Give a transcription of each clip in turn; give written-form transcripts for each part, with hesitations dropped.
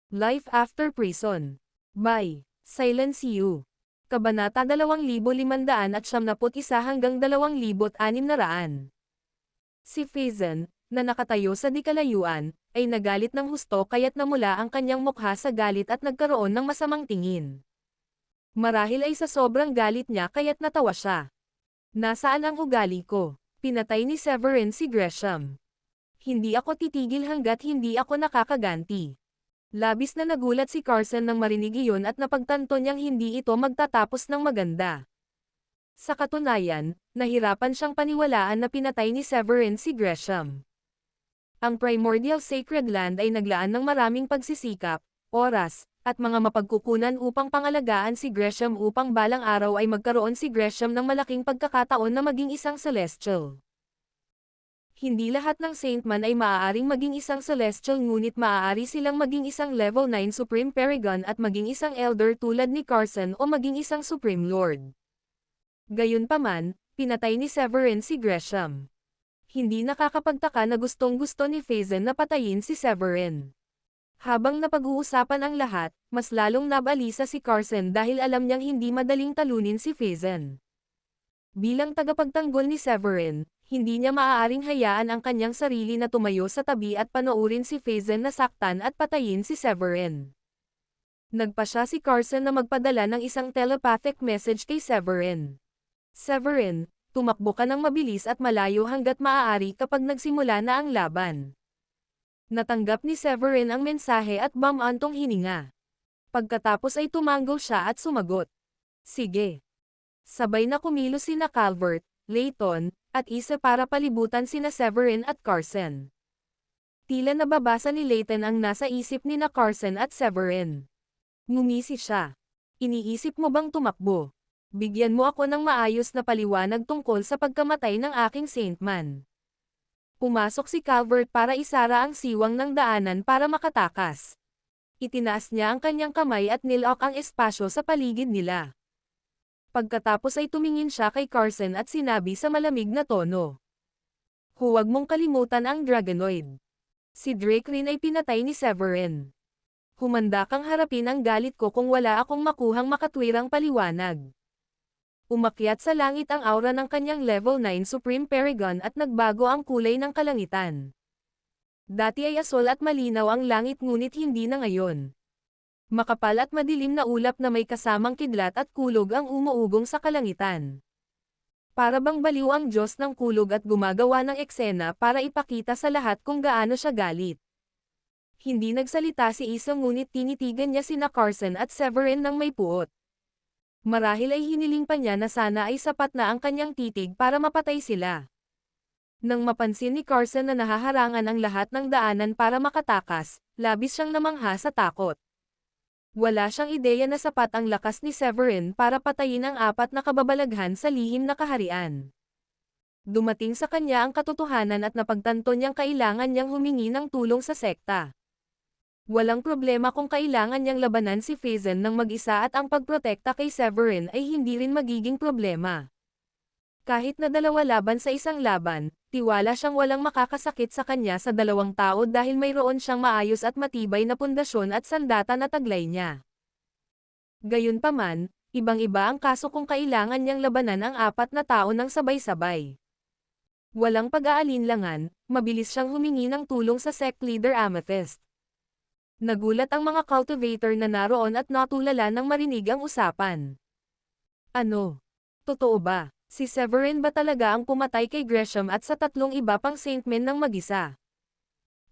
Life After Prison. By Silence You. Kabanata 2571 hanggang 2600. Si Faison, na nakatayo sa di kalayuan, ay nagalit ng husto kaya't namula ang kanyang mukha sa galit at nagkaroon ng masamang tingin. Marahil ay sa sobrang galit niya kaya't natawa siya. Nasaan ang ugali ko? Pinatay ni Severin si Gresham. Hindi ako titigil hanggat hindi ako nakakaganti. Labis na nagulat si Carson nang marinig iyon at napagtanto niyang hindi ito magtatapos ng maganda. Sa katunayan, nahirapan siyang paniwalaan na pinatay ni Severin si Gresham. Ang Primordial Sacred Land ay naglaan ng maraming pagsisikap, oras, at mga mapagkukunan upang pangalagaan si Gresham upang balang araw ay magkaroon si Gresham ng malaking pagkakataon na maging isang Celestial. Hindi lahat ng Saintman ay maaaring maging isang Celestial ngunit maaari silang maging isang Level 9 Supreme Paragon at maging isang Elder tulad ni Carson o maging isang Supreme Lord. Gayunpaman, pinatay ni Severin si Gresham. Hindi nakakapagtaka na gustong-gusto ni Faison na patayin si Severin. Habang napag-uusapan ang lahat, mas lalong nabalisa si Carson dahil alam niyang hindi madaling talunin si Faison. Bilang tagapagtanggol ni Severin, hindi niya maaaring hayaan ang kanyang sarili na tumayo sa tabi at panoorin si Faison na saktan at patayin si Severin. Nagpa siya si Carson na magpadala ng isang telepathic message kay Severin. Severin, tumakbo ka ng mabilis at malayo hanggat maaari kapag nagsimula na ang laban. Natanggap ni Severin ang mensahe at bumantong hininga. Pagkatapos ay tumango siya at sumagot. Sige. Sabay na kumilos sina Calvert, Layton, at isa para palibutan sina Severin at Carson. Tila nababasa ni Layton ang nasa isip ni na Carson at Severin. Ngumisi siya. Iniisip mo bang tumakbo? Bigyan mo ako ng maayos na paliwanag tungkol sa pagkamatay ng aking Saintman. Pumasok si Calvert para isara ang siwang ng daanan para makatakas. Itinaas niya ang kanyang kamay at nilok ang espasyo sa paligid nila. Pagkatapos ay tumingin siya kay Carson at sinabi sa malamig na tono. Huwag mong kalimutan ang Dragonoid. Si Drake rin ay pinatay ni Severin. Humanda kang harapin ang galit ko kung wala akong makuhang makatwirang paliwanag. Umakyat sa langit ang aura ng kanyang Level 9 Supreme Paragon at nagbago ang kulay ng kalangitan. Dati ay asol at malinaw ang langit ngunit hindi na ngayon. Makapal at madilim na ulap na may kasamang kidlat at kulog ang umuugong sa kalangitan. Para bang baliw ang Diyos ng kulog at gumagawa ng eksena para ipakita sa lahat kung gaano siya galit. Hindi nagsalita si Isa ngunit tinitigan niya sina Carson at Severin ng may puot. Marahil ay hiniling pa niya na sana ay sapat na ang kanyang titig para mapatay sila. Nang mapansin ni Carson na nahaharangan ang lahat ng daanan para makatakas, labis siyang namangha sa takot. Wala siyang ideya na sapat ang lakas ni Severin para patayin ang apat na kababalaghan sa lihim na kaharian. Dumating sa kanya ang katotohanan at napagtanto niyang kailangan niyang humingi ng tulong sa sekta. Walang problema kung kailangan niyang labanan si Faison ng mag-isa at ang pagprotekta kay Severin ay hindi rin magiging problema. Kahit na dalawa laban sa isang laban, tiwala siyang walang makakasakit sa kanya sa dalawang tao dahil mayroon siyang maayos at matibay na pundasyon at sandata na taglay niya. Gayunpaman, ibang-iba ang kaso kung kailangan niyang labanan ang apat na tao ng sabay-sabay. Walang pag-aalinlangan, mabilis siyang humingi ng tulong sa sect leader Amethyst. Nagulat ang mga cultivator na naroon at natulala nang marinig ang usapan. Ano? Totoo ba? Si Severin ba talaga ang pumatay kay Gresham at sa tatlong iba pang Saintmen ng mag-isa?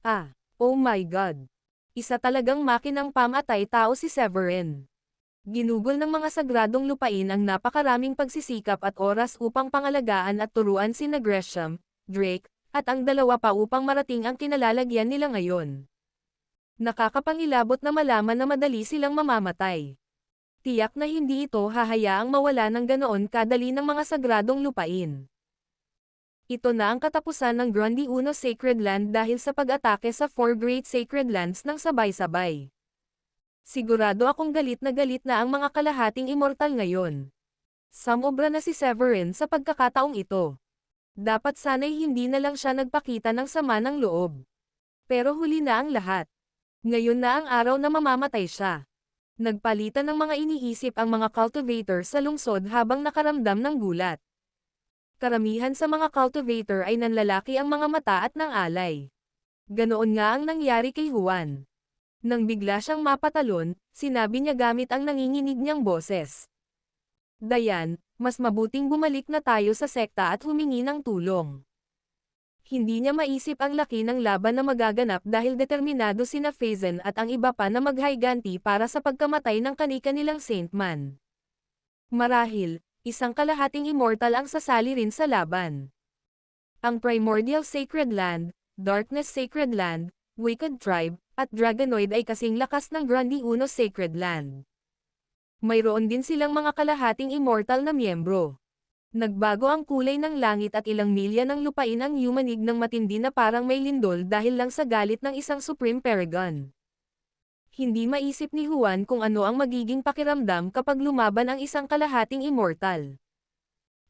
Ah, oh my God. Isa talagang makinang pamatay-tao si Severin. Ginugol ng mga sagradong lupain ang napakaraming pagsisikap at oras upang pangalagaan at turuan sina Gresham, Drake, at ang dalawa pa upang marating ang kinalalagyan nila ngayon. Nakakapangilabot na malaman na madali silang mamamatay. Tiyak na hindi ito hahayaang mawala ng ganoon kadali ng mga sagradong lupain. Ito na ang katapusan ng Grundy Uno Sacred Land dahil sa pag-atake sa 4 Great Sacred Lands ng sabay-sabay. Sigurado akong galit na ang mga kalahating immortal ngayon. Sumobra na si Severin sa pagkakataong ito. Dapat sana'y hindi na lang siya nagpakita ng sama ng loob. Pero huli na ang lahat. Ngayon na ang araw na mamamatay siya. Nagpalitan ng mga iniisip ang mga cultivator sa lungsod habang nakaramdam ng gulat. Karamihan sa mga cultivator ay nanlalaki ang mga mata at ng alay. Ganoon nga ang nangyari kay Juan. Nang bigla siyang mapatalon, sinabi niya gamit ang nanginginig niyang boses. Dayan, mas mabuting bumalik na tayo sa sekta at humingi ng tulong. Hindi niya maisip ang laki ng laban na magaganap dahil determinado sina Phazon at ang iba pa na maghayganti para sa pagkamatay ng kani-kanilang Saint Man. Marahil, isang kalahating immortal ang sasali rin sa laban. Ang Primordial Sacred Land, Darkness Sacred Land, Wicked Tribe, at Dragonoid ay kasing lakas ng Grandi Uno Sacred Land. Mayroon din silang mga kalahating immortal na miyembro. Nagbago ang kulay ng langit at ilang milya ng lupain ang yumanig ng matindi na parang may lindol dahil lang sa galit ng isang Supreme Paragon. Hindi maisip ni Juan kung ano ang magiging pakiramdam kapag lumaban ang isang kalahating immortal.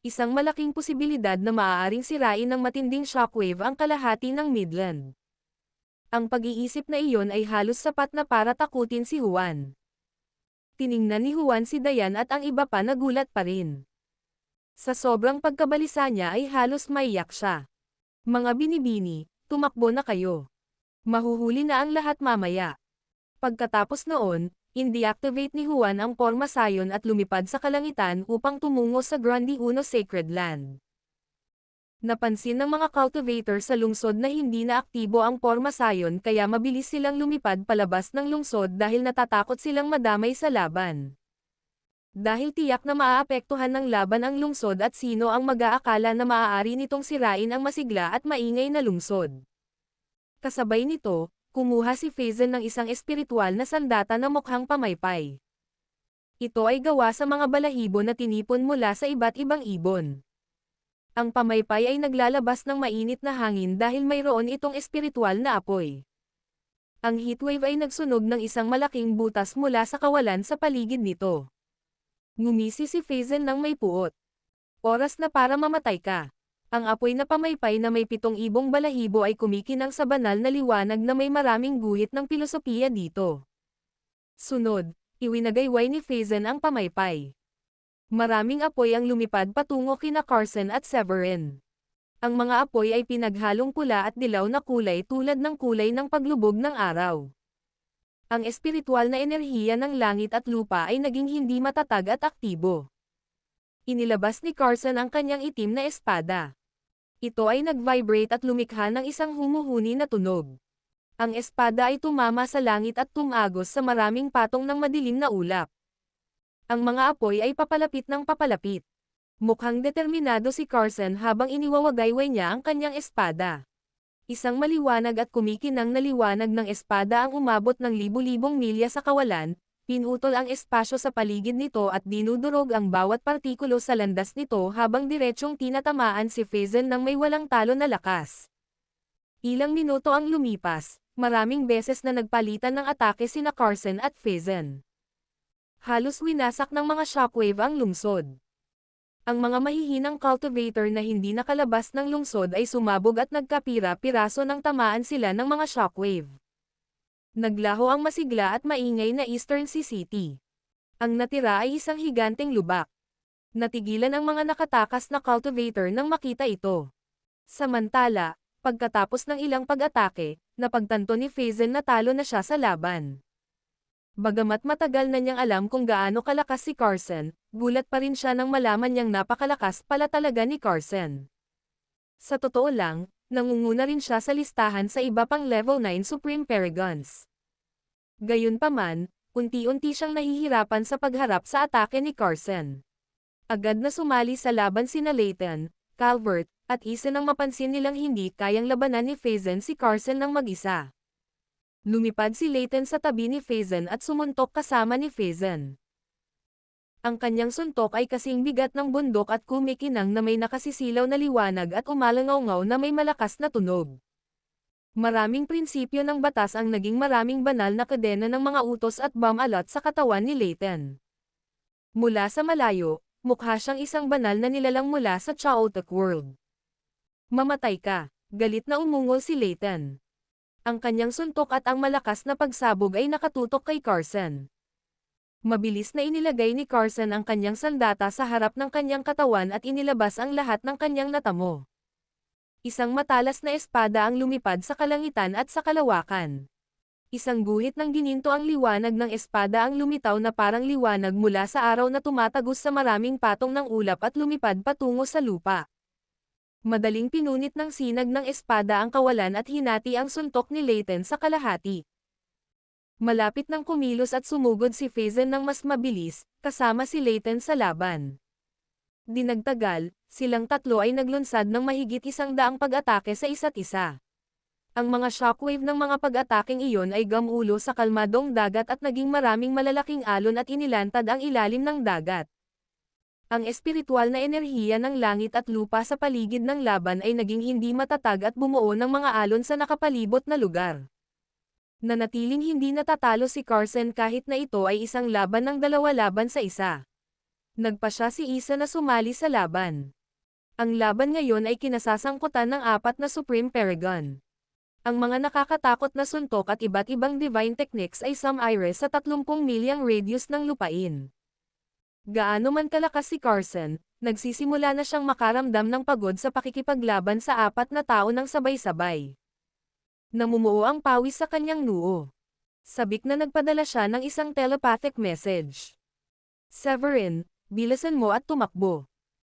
Isang malaking posibilidad na maaaring sirain ng matinding shockwave ang kalahati ng Midland. Ang pag-iisip na iyon ay halos sapat na para takutin si Juan. Tiningnan ni Juan si Dayan at ang iba pa nagulat pa rin. Sa sobrang pagkabalisa niya ay halos maiyak siya. Mga binibini, tumakbo na kayo. Mahuhuli na ang lahat mamaya. Pagkatapos noon, in-deactivate ni Juan ang Porma Sion at lumipad sa kalangitan upang tumungo sa Grandi Uno Sacred Land. Napansin ng mga cultivator sa lungsod na hindi na aktibo ang Porma Sion kaya mabilis silang lumipad palabas ng lungsod dahil natatakot silang madamay sa laban. Dahil tiyak na maaapektuhan ng laban ang lungsod at sino ang mag-aakala na maaari nitong sirain ang masigla at maingay na lungsod. Kasabay nito, kumuha si Phazon ng isang espiritual na sandata na mukhang pamaypay. Ito ay gawa sa mga balahibo na tinipon mula sa iba't ibang ibon. Ang pamaypay ay naglalabas ng mainit na hangin dahil mayroon itong espiritual na apoy. Ang heatwave ay nagsunog ng isang malaking butas mula sa kawalan sa paligid nito. Ngumisi si Phazon ng may puot. Oras na para mamatay ka. Ang apoy na pamaypay na may 7,000 balahibo ay kumikinang sa banal na liwanag na may maraming guhit ng pilosopiya dito. Sunod, iwinagayway ni Phazon ang pamaypay. Maraming apoy ang lumipad patungo kina Carson at Severin. Ang mga apoy ay pinaghalong pula at dilaw na kulay tulad ng kulay ng paglubog ng araw. Ang espiritual na enerhiya ng langit at lupa ay naging hindi matatag at aktibo. Inilabas ni Carson ang kanyang itim na espada. Ito ay nag-vibrate at lumikha ng isang humuhuni na tunog. Ang espada ay tumama sa langit at tumagos sa maraming patong ng madilim na ulap. Ang mga apoy ay papalapit ng papalapit. Mukhang determinado si Carson habang iniwawagayway niya ang kanyang espada. Isang maliwanag at kumikinang na liwanag ng espada ang umabot ng libu-libong milya sa kawalan, pinutol ang espasyo sa paligid nito at dinudurog ang bawat partikulo sa landas nito habang diretsyong tinatamaan si Phazon ng may walang talo na lakas. Ilang minuto ang lumipas, maraming beses na nagpalitan ng atake sina Carson at Phazon. Halos winasak ng mga shockwave ang lungsod. Ang mga mahihinang cultivator na hindi nakalabas ng lungsod ay sumabog at nagkapira-piraso ng tamaan sila ng mga shockwave. Naglaho ang masigla at maingay na Eastern Sea City. Ang natira ay isang higanteng lubak. Natigilan ang mga nakatakas na cultivator nang makita ito. Samantala, pagkatapos ng ilang pag-atake, napagtanto ni Phazon na talo na siya sa laban. Bagamat matagal na niyang alam kung gaano kalakas si Carson, gulat pa rin siya nang malaman niyang napakalakas pala talaga ni Carson. Sa totoo lang, nangunguna rin siya sa listahan sa iba pang level 9 Supreme Paragons. Gayunpaman, unti-unti siyang nahihirapan sa pagharap sa atake ni Carson. Agad na sumali sa laban sina Layton, Calvert, at isa nang mapansin nilang hindi kayang labanan ni Phazon si Carson ng mag-isa. Lumipad si Layton sa tabi ni Phazon at sumuntok kasama ni Phazon. Ang kanyang suntok ay kasing bigat ng bundok at kumikinang na may nakasisilaw na liwanag at umalangaw-ngaw na may malakas na tunog. Maraming prinsipyo ng batas ang naging maraming banal na kadena ng mga utos at bomb-alot sa katawan ni Layton. Mula sa malayo, mukha siyang isang banal na nilalang mula sa Chaotic World. Mamatay ka, galit na umungol si Layton. Ang kanyang suntok at ang malakas na pagsabog ay nakatutok kay Carson. Mabilis na inilagay ni Carson ang kanyang sandata sa harap ng kanyang katawan at inilabas ang lahat ng kanyang natamo. Isang matalas na espada ang lumipad sa kalangitan at sa kalawakan. Isang guhit ng gininto ang liwanag ng espada ang lumitaw na parang liwanag mula sa araw na tumatagos sa maraming patong ng ulap at lumipad patungo sa lupa. Madaling pinunit ng sinag ng espada ang kawalan at hinati ang suntok ni Layton sa kalahati. Malapit nang kumilos at sumugod si Faison ng mas mabilis, kasama si Layton sa laban. Di nagtagal, silang tatlo ay naglunsad ng mahigit 100 pag-atake sa isa't isa. Ang mga shockwave ng mga pag-ataking iyon ay gamulo sa kalmadong dagat at naging maraming malalaking alon at inilantad ang ilalim ng dagat. Ang espiritual na enerhiya ng langit at lupa sa paligid ng laban ay naging hindi matatag at bumuo ng mga alon sa nakapalibot na lugar. Nanatiling hindi natatalo si Carson kahit na ito ay isang laban ng 2 laban sa 1. Nagpasya si Isa na sumali sa laban. Ang laban ngayon ay kinasasangkutan ng 4 na Supreme Paragon. Ang mga nakakatakot na suntok at iba't ibang divine techniques ay sumire sa 30 milyang radius ng lupain. Gaano man kalakas si Carson, nagsisimula na siyang makaramdam ng pagod sa pakikipaglaban sa 4 na tao ng sabay-sabay. Namumuo ang pawis sa kanyang noo. Sabik na nagpadala siya ng isang telepathic message. Severin, bilasan mo at tumakbo.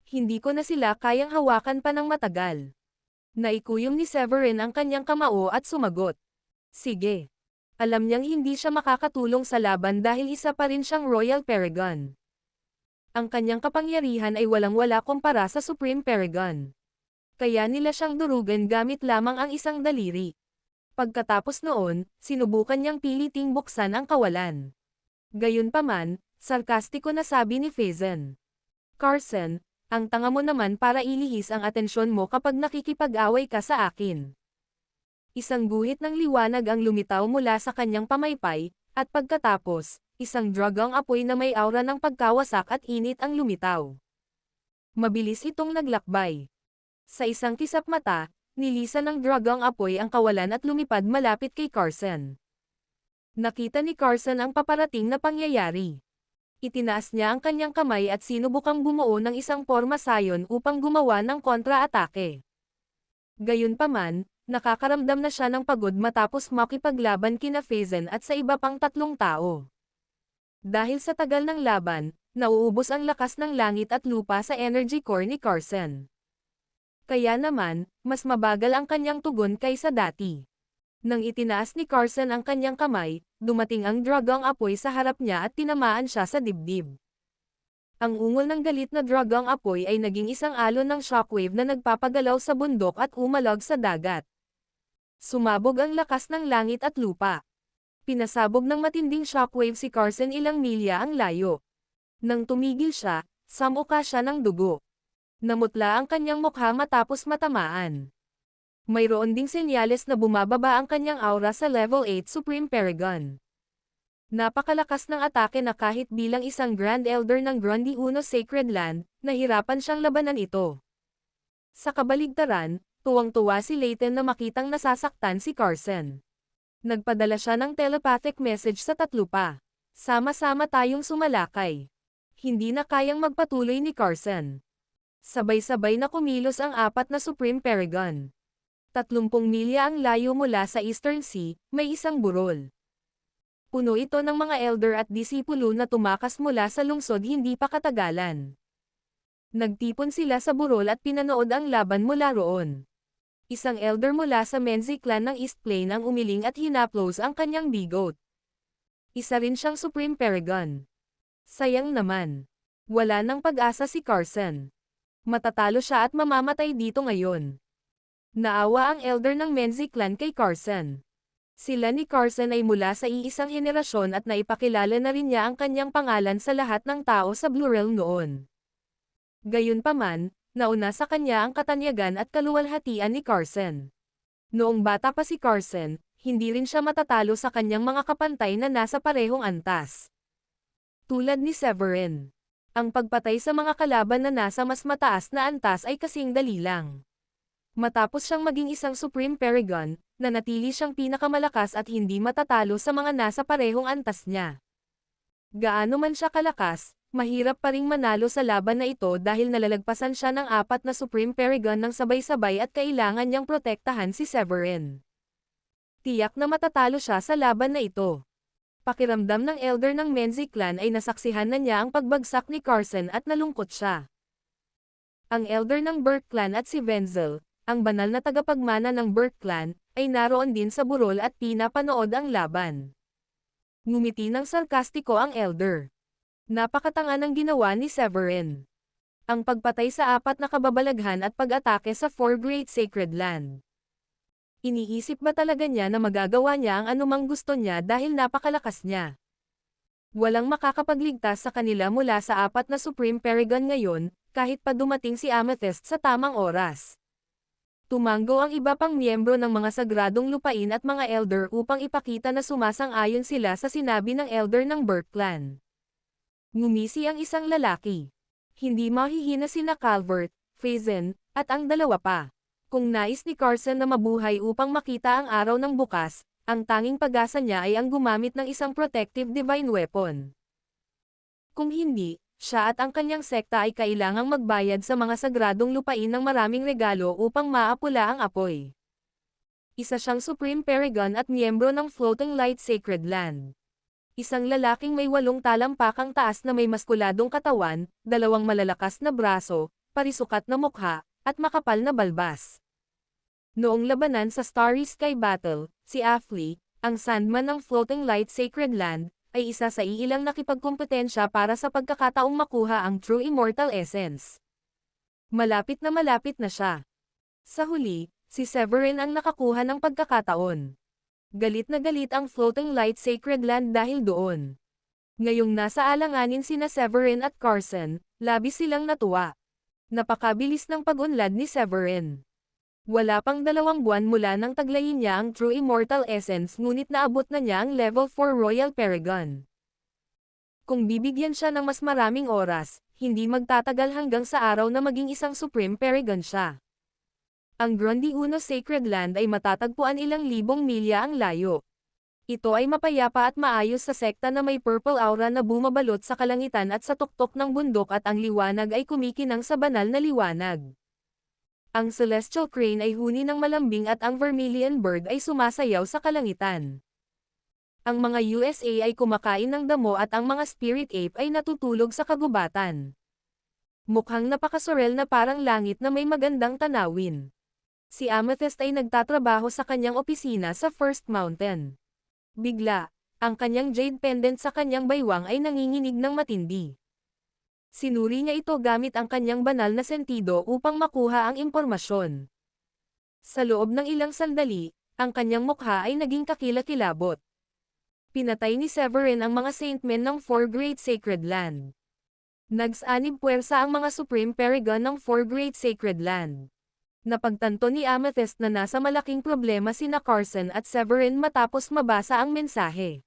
Hindi ko na sila kayang hawakan pa ng matagal. Naikuyom ni Severin ang kanyang kamao at sumagot. Sige. Alam niyang hindi siya makakatulong sa laban dahil isa pa rin siyang Royal Paragon. Ang kanyang kapangyarihan ay walang-wala kumpara sa Supreme Paragon. Kaya nila siyang durugan gamit lamang ang isang daliri. Pagkatapos noon, sinubukan niyang piliting buksan ang kawalan. Gayunpaman, sarkastiko na sabi ni Faison. Carson, ang tanga mo naman para ilihis ang atensyon mo kapag nakikipag-away ka sa akin. Isang guhit ng liwanag ang lumitaw mula sa kanyang pamaypay, at pagkatapos, isang dragang apoy na may aura ng pagkawasak at init ang lumitaw. Mabilis itong naglakbay. Sa isang kisap mata, nilisan ng dragang apoy ang kawalan at lumipad malapit kay Carson. Nakita ni Carson ang paparating na pangyayari. Itinaas niya ang kanyang kamay at sinubukang bumuo ng isang porma sayon upang gumawa ng kontra-atake. Gayunpaman, nakakaramdam na siya ng pagod matapos makipaglaban kina Faison at sa iba pang 3 tao. Dahil sa tagal ng laban, nauubos ang lakas ng langit at lupa sa energy core ni Carson. Kaya naman, mas mabagal ang kanyang tugon kaysa dati. Nang itinaas ni Carson ang kanyang kamay, dumating ang dragang apoy sa harap niya at tinamaan siya sa dibdib. Ang ungol ng galit na dragang apoy ay naging isang alon ng shockwave na nagpapagalaw sa bundok at umalag sa dagat. Sumabog ang lakas ng langit at lupa. Pinasabog ng matinding shockwave si Carson ilang milya ang layo. Nang tumigil siya, samuka siya ng dugo. Namutla ang kanyang mukha matapos matamaan. Mayroon ding senyales na bumababa ang kanyang aura sa level 8 Supreme Paragon. Napakalakas ng atake na kahit bilang isang Grand Elder ng Grundy Uno Sacred Land, nahirapan siyang labanan ito. Sa kabaligtaran, tuwang-tuwa si Layton na makitang nasasaktan si Carson. Nagpadala siya ng telepathic message sa 3 pa. Sama-sama tayong sumalakay. Hindi na kayang magpatuloy ni Carson. Sabay-sabay na kumilos ang 4 na Supreme Paragon. 30 milya ang layo mula sa Eastern Sea, may isang burol. Puno ito ng mga elder at disipulo na tumakas mula sa lungsod hindi pa katagalan. Nagtipon sila sa burol at pinanood ang laban mula roon. Isang elder mula sa Menzi clan ng East Plain ang umiling at hinaplos ang kanyang bigot. Isa rin siyang Supreme Paragon. Sayang naman. Wala nang pag-asa si Carson. Matatalo siya at mamamatay dito ngayon. Naawa ang elder ng Menzi clan kay Carson. Sila ni Carson ay mula sa iisang henerasyon at naipakilala na rin niya ang kanyang pangalan sa lahat ng tao sa Blue Realm noon. Gayunpaman, nauna sa kanya ang katanyagan at kaluwalhatian ni Carson. Noong bata pa si Carson, hindi rin siya matatalo sa kanyang mga kapantay na nasa parehong antas. Tulad ni Severin. Ang pagpatay sa mga kalaban na nasa mas mataas na antas ay kasing dali lang. Matapos siyang maging isang Supreme Paragon, nanatili siyang pinakamalakas at hindi matatalo sa mga nasa parehong antas niya. Gaano man siya kalakas, mahirap pa ring manalo sa laban na ito dahil nalalagpasan siya ng 4 na Supreme Paragon ng sabay-sabay at kailangan niyang protektahan si Severin. Tiyak na matatalo siya sa laban na ito. Pakiramdam ng elder ng Menzi clan ay nasaksihan na niya ang pagbagsak ni Carson at nalungkot siya. Ang elder ng Burke clan at si Wenzel, ang banal na tagapagmana ng Burke clan, ay naroon din sa burol at pinapanood ang laban. Ngumiti ng sarkastiko ang elder. Napakatanga ng ginawa ni Severin. Ang pagpatay sa 4 na kababalaghan at pag-atake sa 4 Great Sacred Land. Iniisip ba talaga niya na magagawa niya ang anumang gusto niya dahil napakalakas niya? Walang makakapagligtas sa kanila mula sa 4 na Supreme Paragon ngayon, kahit pa dumating si Amethyst sa tamang oras. Tumanggo ang iba pang miyembro ng mga sagradong lupain at mga elder upang ipakita na sumasang-ayon sila sa sinabi ng elder ng Burke clan. Ngumisi ang isang lalaki. Hindi mahihina sina Calvert, Faison, at ang dalawa pa. Kung nais ni Carson na mabuhay upang makita ang araw ng bukas, ang tanging pag-asa niya ay ang gumamit ng isang protective divine weapon. Kung hindi, siya at ang kanyang sekta ay kailangang magbayad sa mga sagradong lupain ng maraming regalo upang maapula ang apoy. Isa siyang Supreme Paragon at miyembro ng Floating Light Sacred Land. Isang lalaking may 8 talampakang taas na may maskuladong katawan, 2 malalakas na braso, parisukat na mukha, at makapal na balbas. Noong labanan sa Starry Sky Battle, si Affley, ang Sandman ng Floating Light Sacred Land, ay isa sa iilang nakipagkompetensya para sa pagkakataong makuha ang True Immortal Essence. Malapit na siya. Sa huli, si Severin ang nakakuha ng pagkakataon. Galit na galit ang Floating Light Sacred Land dahil doon. Ngayong nasa alanganin sina Severin at Carson, labis silang natuwa. Napakabilis ng pag-unlad ni Severin. Wala pang 2 buwan mula nang taglayin niya ang True Immortal Essence ngunit naabot na niya ang Level 4 Royal Paragon. Kung bibigyan siya ng mas maraming oras, hindi magtatagal hanggang sa araw na maging isang Supreme Paragon siya. Ang Grundy Uno Sacred Land ay matatagpuan ilang libong milya ang layo. Ito ay mapayapa at maayos sa sekta na may purple aura na bumabalot sa kalangitan at sa tuktok ng bundok at ang liwanag ay kumikinang sa banal na liwanag. Ang Celestial Crane ay huni ng malambing at ang Vermilion Bird ay sumasayaw sa kalangitan. Ang mga USA ay kumakain ng damo at ang mga Spirit Ape ay natutulog sa kagubatan. Mukhang napakasurel na parang langit na may magandang tanawin. Si Amethyst ay nagtatrabaho sa kanyang opisina sa First Mountain. Bigla, ang kanyang jade pendant sa kanyang baywang ay nanginginig ng matindi. Sinuri niya ito gamit ang kanyang banal na sentido upang makuha ang impormasyon. Sa loob ng ilang sandali, ang kanyang mukha ay naging kakilakilabot. Pinatay ni Severin ang mga saintmen ng 4 Great Sacred Land. Nagsanib puwersa ang mga Supreme Paragon ng 4 Great Sacred Land. Napagtanto ni Amethyst na nasa malaking problema sina Carson at Severin matapos mabasa ang mensahe.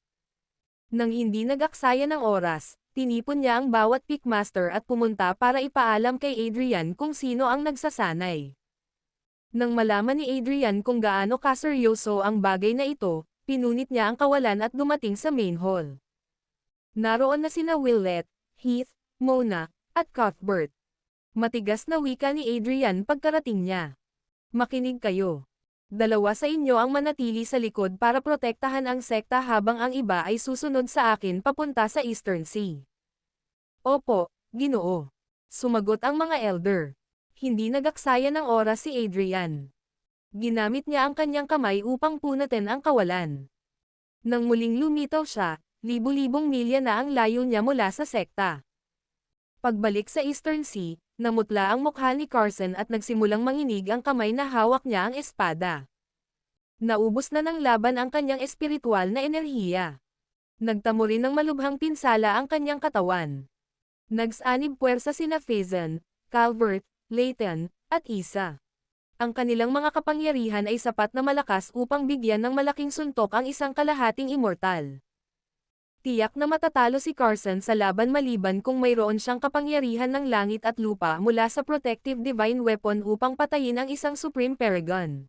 Nang hindi nag-aksaya ng oras, tinipon niya ang bawat Pickmaster at pumunta para ipaalam kay Adrian kung sino ang nagsasanay. Nang malaman ni Adrian kung gaano kaseryoso ang bagay na ito, pinunit niya ang kawalan at dumating sa main hall. Naroon na sina Willett, Heath, Mona, at Cuthbert. Matigas na wika ni Adrian pagkarating niya. Makinig kayo. 2 sa inyo ang manatili sa likod para protektahan ang sekta habang ang iba ay susunod sa akin papunta sa Eastern Sea. Opo, Ginoo. Sumagot ang mga elder. Hindi nagaksaya ng oras si Adrian. Ginamit niya ang kanyang kamay upang punatin ang kawalan. Nang muling lumitaw siya, libu-libong milya na ang layo niya mula sa sekta. Pagbalik sa Eastern Sea, namutla ang mukha ni Carson at nagsimulang manginig ang kamay na hawak niya ang espada. Naubos na ng laban ang kanyang espiritual na enerhiya. Nagtamo rin ng malubhang pinsala ang kanyang katawan. Nagsanib puwersa sina Faison, Calvert, Layton, at Isa. Ang kanilang mga kapangyarihan ay sapat na malakas upang bigyan ng malaking suntok ang isang kalahating immortal. Tiyak na matatalo si Carson sa laban maliban kung mayroon siyang kapangyarihan ng langit at lupa mula sa Protective Divine Weapon upang patayin ang isang Supreme Paragon.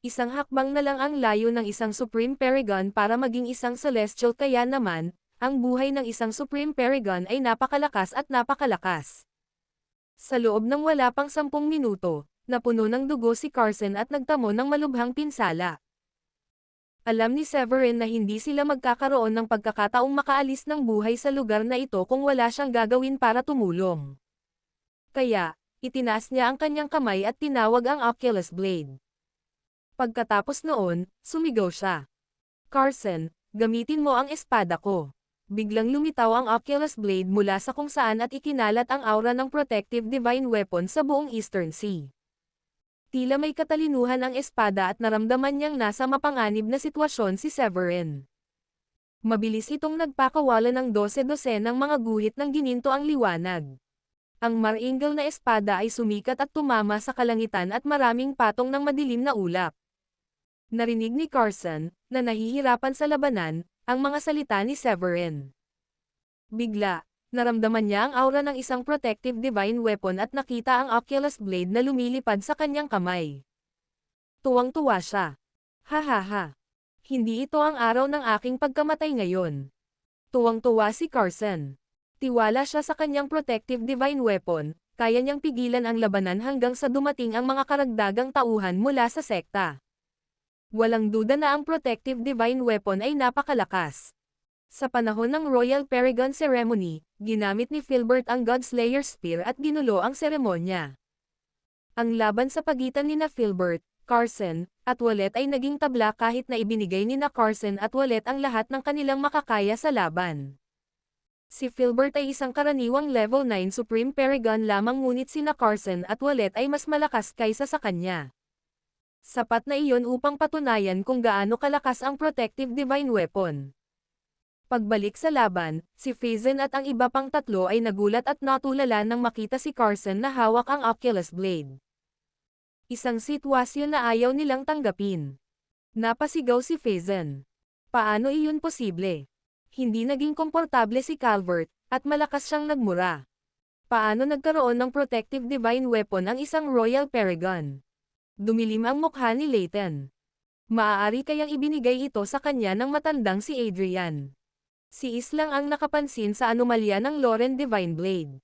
Isang hakbang na lang ang layo ng isang Supreme Paragon para maging isang Celestial, kaya naman, ang buhay ng isang Supreme Paragon ay napakalakas at napakalakas. Sa loob ng wala pang 10 minuto, napuno ng dugo si Carson at nagtamo ng malubhang pinsala. Alam ni Severin na hindi sila magkakaroon ng pagkakataong makaalis ng buhay sa lugar na ito kung wala siyang gagawin para tumulong. Kaya, itinaas niya ang kanyang kamay at tinawag ang Oculus Blade. Pagkatapos noon, sumigaw siya. Carson, gamitin mo ang espada ko. Biglang lumitaw ang Oculus Blade mula sa kung saan at ikinalat ang aura ng Protective Divine Weapon sa buong Eastern Sea. Tila may katalinuhan ang espada at naramdaman niyang nasa mapanganib na sitwasyon si Severin. Mabilis itong nagpakawala ng 12 ng mga guhit ng gininto ang liwanag. Ang maringal na espada ay sumikat at tumama sa kalangitan at maraming patong ng madilim na ulap. Narinig ni Carson, na nahihirapan sa labanan, ang mga salita ni Severin. Bigla, naramdaman niya ang aura ng isang Protective Divine Weapon at nakita ang Oculus Blade na lumilipad sa kanyang kamay. Tuwang-tuwa siya. Ha. Hindi ito ang araw ng aking pagkamatay ngayon. Tuwang-tuwa si Carson. Tiwala siya sa kanyang Protective Divine Weapon, kaya niyang pigilan ang labanan hanggang sa dumating ang mga karagdagang tauhan mula sa sekta. Walang duda na ang Protective Divine Weapon ay napakalakas. Sa panahon ng Royal Paragon Ceremony, ginamit ni Filbert ang Godslayer Spear at ginulo ang seremonya. Ang laban sa pagitan nina Filbert, Carson, at Wallet ay naging tabla kahit na ibinigay nina Carson at Wallet ang lahat ng kanilang makakaya sa laban. Si Filbert ay isang karaniwang level 9 Supreme Paragon lamang, ngunit sina Carson at Wallet ay mas malakas kaysa sa kanya. Sapat na iyon upang patunayan kung gaano kalakas ang Protective Divine Weapon. Pagbalik sa laban, si Faison at ang iba pang tatlo ay nagulat at natulala nang makita si Carson na hawak ang Oculus Blade. Isang sitwasyon na ayaw nilang tanggapin. Napasigaw si Faison. Paano iyon posible? Hindi naging komportable si Calvert, at malakas siyang nagmura. Paano nagkaroon ng Protective Divine Weapon ang isang Royal Paragon? Dumilim ang mukha ni Layton. Maaari kayang ibinigay ito sa kanya ng matandang si Adrian. Si Is lang ang nakapansin sa anomalya ng Loren Divine Blade.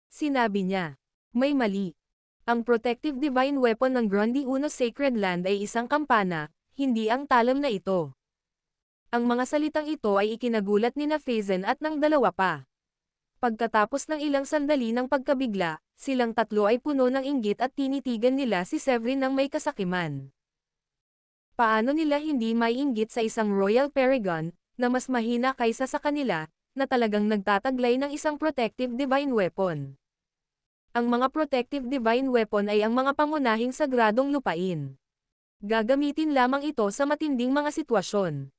Sinabi niya, may mali. Ang Protective Divine Weapon ng Grundy Uno Sacred Land ay isang kampana, hindi ang talam na ito. Ang mga salitang ito ay ikinagulat ni Faison at ng dalawa pa. Pagkatapos ng ilang sandali ng pagkabigla, silang tatlo ay puno ng inggit at tinitigan nila si Severin ng may kasakiman. Paano nila hindi maiinggit sa isang Royal Paragon, na mas mahina kaysa sa kanila, na talagang nagtataglay ng isang Protective Divine Weapon? Ang mga Protective Divine Weapon ay ang mga pangunahing sagradong lupain. Gagamitin lamang ito sa matinding mga sitwasyon.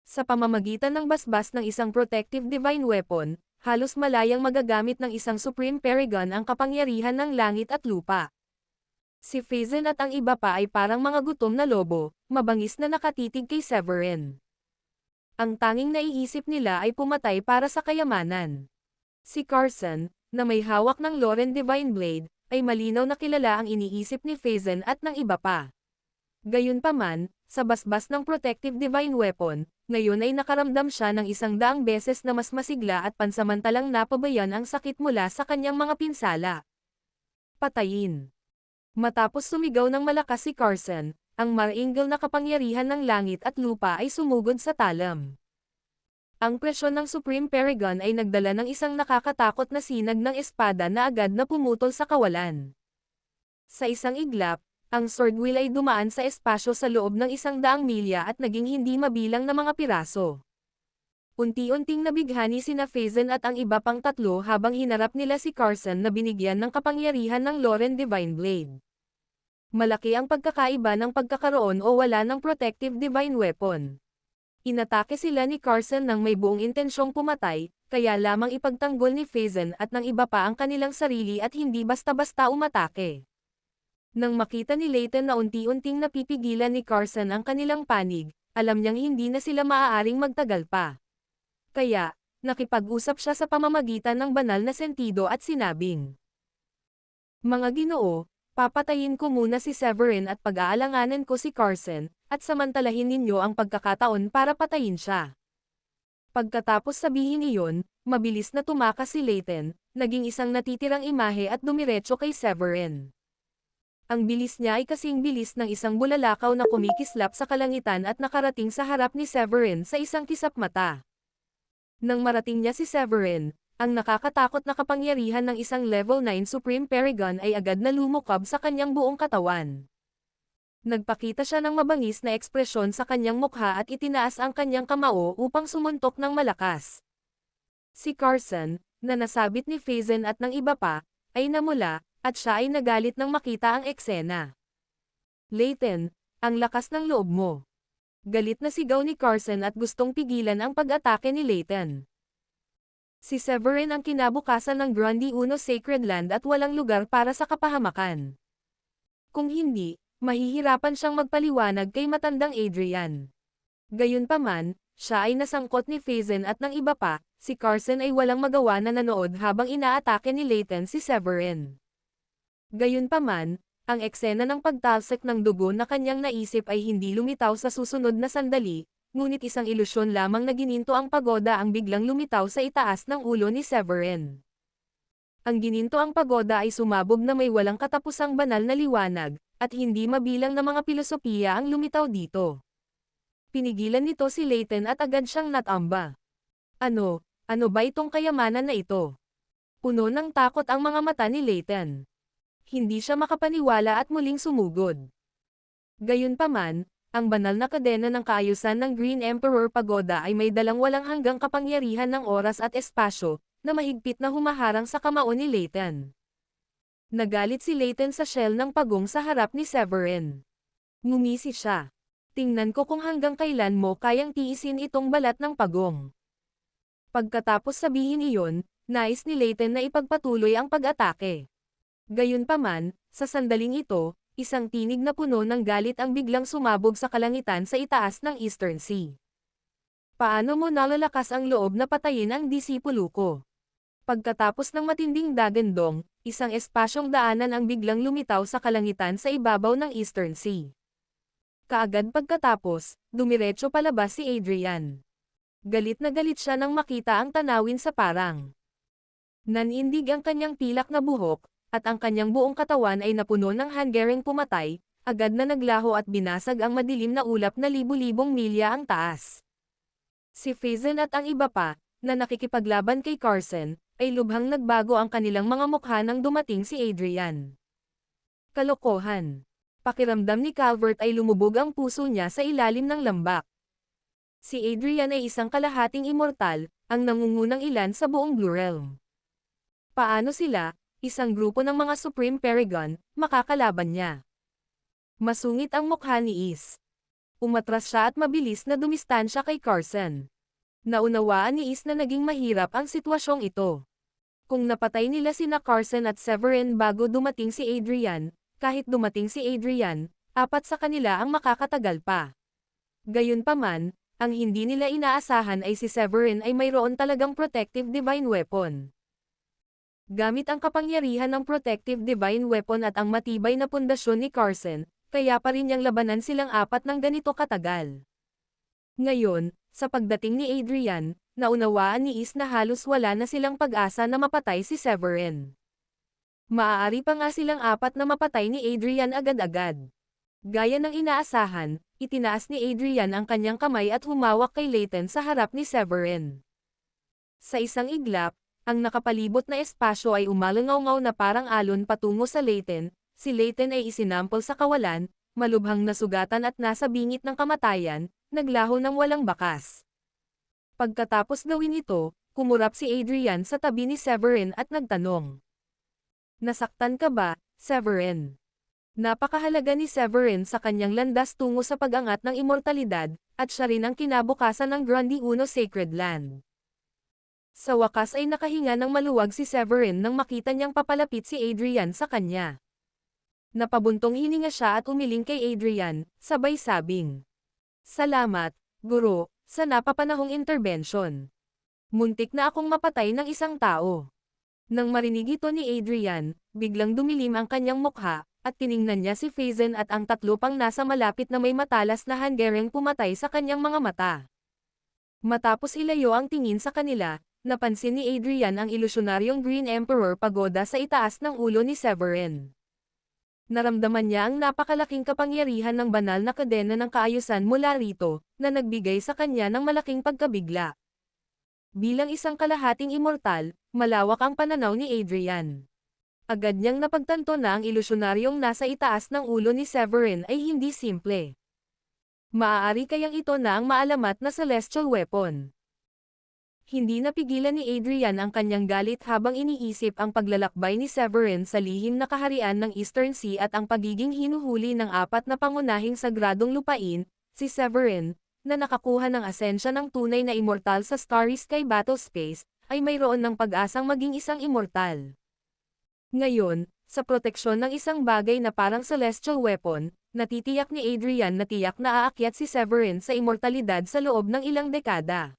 Sa pamamagitan ng basbas ng isang Protective Divine Weapon, halos malayang magagamit ng isang Supreme Paragon ang kapangyarihan ng langit at lupa. Si Faison at ang iba pa ay parang mga gutom na lobo, mabangis na nakatitig kay Severin. Ang tanging naiisip nila ay pumatay para sa kayamanan. Si Carson, na may hawak ng Loren Divine Blade, ay malinaw na kilala ang iniisip ni Faison at ng iba pa. Gayunpaman, sa basbas ng Protective Divine Weapon, ngayon ay nakaramdam siya ng 100 beses na mas masigla at pansamantalang napabayan ang sakit mula sa kanyang mga pinsala. Patayin. Matapos sumigaw ng malakas si Carson, ang maringal na kapangyarihan ng langit at lupa ay sumugod sa talam. Ang presyon ng Supreme Paragon ay nagdala ng isang nakakatakot na sinag ng espada na agad na pumutol sa kawalan. Sa isang iglap, ang sword wheel ay dumaan sa espasyo sa loob ng 100 milya at naging hindi mabilang na mga piraso. Unti-unting nabighani sina Faison at ang iba pang tatlo habang hinarap nila si Carson na binigyan ng kapangyarihan ng Loren Divine Blade. Malaki ang pagkakaiba ng pagkakaroon o wala ng Protective Divine Weapon. Inatake sila ni Carson nang may buong intensyong pumatay, kaya lamang ipagtanggol ni Faison at ng iba pa ang kanilang sarili at hindi basta-basta umatake. Nang makita ni Layton na unti-unting napipigilan ni Carson ang kanilang panig, alam niyang hindi na sila maaaring magtagal pa. Kaya, nakipag-usap siya sa pamamagitan ng banal na sentido at sinabing, "Mga Ginoo, Papatayin ko muna si Severin at pag-aalanganan ko si Carson, at samantalahin ninyo ang pagkakataon para patayin siya. Pagkatapos sabihin iyon, mabilis na tumakas si Layton, naging isang natitirang imahe at dumiretso kay Severin. Ang bilis niya ay kasing bilis ng isang bulalakaw na kumikislap sa kalangitan at nakarating sa harap ni Severin sa isang kisap mata. Nang marating niya si Severin, ang nakakatakot na kapangyarihan ng isang level 9 Supreme Paragon ay agad na lumukab sa kanyang buong katawan. Nagpakita siya ng mabangis na ekspresyon sa kanyang mukha at itinaas ang kanyang kamao upang sumuntok ng malakas. Si Carson, na nasabit ni Faison at ng iba pa, ay namula, at siya ay nagalit nang makita ang eksena. Layton, ang lakas ng loob mo. Galit na sigaw ni Carson at gustong pigilan ang pag-atake ni Layton. Si Severin ang kinabukasan ng Grundy Uno Sacred Land at walang lugar para sa kapahamakan. Kung hindi, mahihirapan siyang magpaliwanag kay matandang Adrian. Gayunpaman, siya ay nasangkot ni Faison at ng iba pa, si Carson ay walang magawa na nanood habang inaatake ni Layton si Severin. Gayunpaman, ang eksena ng pagtalsik ng dugo na kanyang naisip ay hindi lumitaw sa susunod na sandali, ngunit isang ilusyon lamang na gininto ang pagoda ang biglang lumitaw sa itaas ng ulo ni Severin. Ang gininto ang pagoda ay sumabog na may walang katapusang banal na liwanag, at hindi mabilang na mga pilosopiya ang lumitaw dito. Pinigilan nito si Layton at agad siyang natamba. Ano ba itong kayamanan na ito? Puno ng takot ang mga mata ni Layton. Hindi siya makapaniwala at muling sumugod. Gayunpaman, ang banal na kadena ng kaayusan ng Green Emperor Pagoda ay may dalang walang hanggang kapangyarihan ng oras at espasyo, na mahigpit na humaharang sa kamao ni Layton. Nagalit si Layton sa shell ng pagong sa harap ni Severin. Ngumisi siya. Tingnan ko kung hanggang kailan mo kayang tiisin itong balat ng pagong. Pagkatapos sabihin iyon, nais ni Layton na ipagpatuloy ang pag-atake. Gayunpaman, sa sandaling ito, isang tinig na puno ng galit ang biglang sumabog sa kalangitan sa itaas ng Eastern Sea. Paano mo nalalakas ang loob na patayin ang disipulo ko? Pagkatapos ng matinding dagandong, isang espasyong daanan ang biglang lumitaw sa kalangitan sa ibabaw ng Eastern Sea. Kaagad pagkatapos, dumiretso palabas si Adrian. Galit na galit siya nang makita ang tanawin sa parang. Nanindig ang kanyang pilak na buhok, at ang kanyang buong katawan ay napuno ng hanggaring pumatay, agad na naglaho at binasag ang madilim na ulap na libu-libong milya ang taas. Si Faison at ang iba pa, na nakikipaglaban kay Carson, ay lubhang nagbago ang kanilang mga mukha nang dumating si Adrian. Kalokohan. Pakiramdam ni Calvert ay lumubog ang puso niya sa ilalim ng lambak. Si Adrian ay isang kalahating immortal, ang nangungunang ilan sa buong Blue Realm. Paano sila, isang grupo ng mga Supreme Paragon, makakalaban niya? Masungit ang mukha ni Is. Umatras siya at mabilis na dumistansya kay Carson. Naunawaan ni Is na naging mahirap ang sitwasyong ito. Kung napatay nila sina Carson at Severin bago dumating si Adrian, kahit dumating si Adrian, 4 sa kanila ang makakatagal pa. Gayunpaman, ang hindi nila inaasahan ay si Severin ay mayroon talagang protective divine weapon. Gamit ang kapangyarihan ng protective divine weapon at ang matibay na pundasyon ni Carson, kaya pa rin niyang labanan silang 4 ng ganito katagal. Ngayon, sa pagdating ni Adrian, naunawaan ni Is na halos wala na silang pag-asa na mapatay si Severin. Maaari pa nga silang 4 na mapatay ni Adrian agad-agad. Gaya ng inaasahan, itinaas ni Adrian ang kanyang kamay at humawak kay Layton sa harap ni Severin. Sa isang iglap, ang nakapalibot na espasyo ay umalangaw-ngaw na parang alon patungo sa Layton. Si Layton ay isinampol sa kawalan, malubhang nasugatan at nasa bingit ng kamatayan, naglaho ng walang bakas. Pagkatapos gawin ito, kumurap si Adrian sa tabi ni Severin at nagtanong. Nasaktan ka ba, Severin? Napakahalaga ni Severin sa kanyang landas tungo sa pag-angat ng immortalidad, at siya rin ang kinabukasan ng Grundy Uno Sacred Land. Sa wakas ay nakahinga ng maluwag si Severin nang makita niyang papalapit si Adrian sa kanya. Napabuntong hininga siya at umiling kay Adrian, sabay sabing, "Salamat, Guro, sa napapanahong interbensyon. Muntik na akong mapatay ng isang tao." Nang marinig ito ni Adrian, biglang dumilim ang kanyang mukha, at tiningnan niya si Faison at ang tatlo pang nasa malapit na may matalas na hanggereng pumatay sa kanyang mga mata. Matapos ilayo ang tingin sa kanila, napansin ni Adrian ang ilusyonaryong Green Emperor Pagoda sa itaas ng ulo ni Severin. Naramdaman niya ang napakalaking kapangyarihan ng banal na kadena ng kaayusan mula rito, na nagbigay sa kanya ng malaking pagkabigla. Bilang isang kalahating immortal, malawak ang pananaw ni Adrian. Agad niyang napagtanto na ang ilusyonaryong nasa itaas ng ulo ni Severin ay hindi simple. Maaari kayang ito na ang maalamat na celestial weapon. Hindi napigilan ni Adrian ang kanyang galit habang iniisip ang paglalakbay ni Severin sa lihim na kaharian ng Eastern Sea at ang pagiging hinuhuli ng apat na pangunahing sagradong lupain, si Severin, na nakakuha ng asensya ng tunay na immortal sa Starry Sky Battle Space, ay mayroon ng pag-asang maging isang immortal. Ngayon, sa proteksyon ng isang bagay na parang celestial weapon, natitiyak ni Adrian na tiyak na aakyat si Severin sa immortalidad sa loob ng ilang dekada.